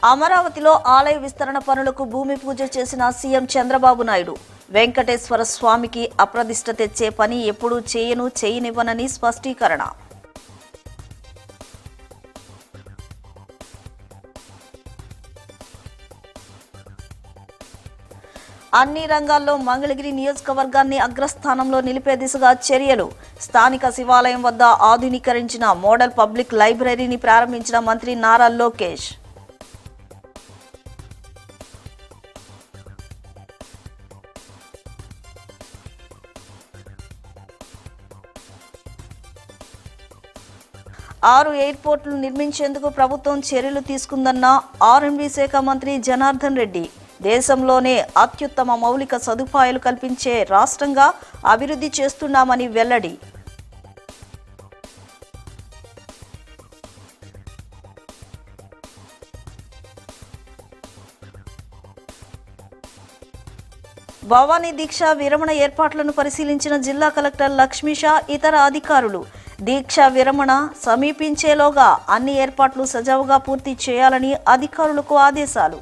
అమరావతిలో ఆలయ విస్తరణ పనులకు భూమి పూజ చేసిన సీఎం చంద్రబాబు నాయుడు. వెంకటేశ్వర స్వామికి అప్రదిష్ట తెచ్చే పని ఎప్పుడూ చేయనివ్వనని స్పష్టీకరణ. అన్ని రంగాల్లో మంగళగిరి నియోజకవర్గాన్ని అగ్రస్థానంలో నిలిపే దిశగా చర్యలు. స్థానిక శివాలయం వద్ద ఆధునీకరించిన మోడల్ పబ్లిక్ లైబ్రరీని ప్రారంభించిన మంత్రి నారా లోకేష్. ఆరు ఎయిర్పోర్టులు నిర్మించేందుకు ప్రభుత్వం చర్యలు తీసుకుందన్న ఆర్ఎండ్బీ శాఖ మంత్రి జనార్దన్ రెడ్డి. దేశంలోనే అత్యుత్తమ మౌలిక సదుపాయాలు కల్పించే రాష్ట్రంగా అభివృద్ధి చేస్తున్నామని వెల్లడి. భవానీ దీక్ష విరమణ ఏర్పాట్లను పరిశీలించిన జిల్లా కలెక్టర్ లక్ష్మీషా ఇతర అధికారులు. దీక్ష విరమణ సమీపించేలోగా అన్ని ఏర్పాట్లు సజావుగా పూర్తి చేయాలని అధికారులకు ఆదేశాలు.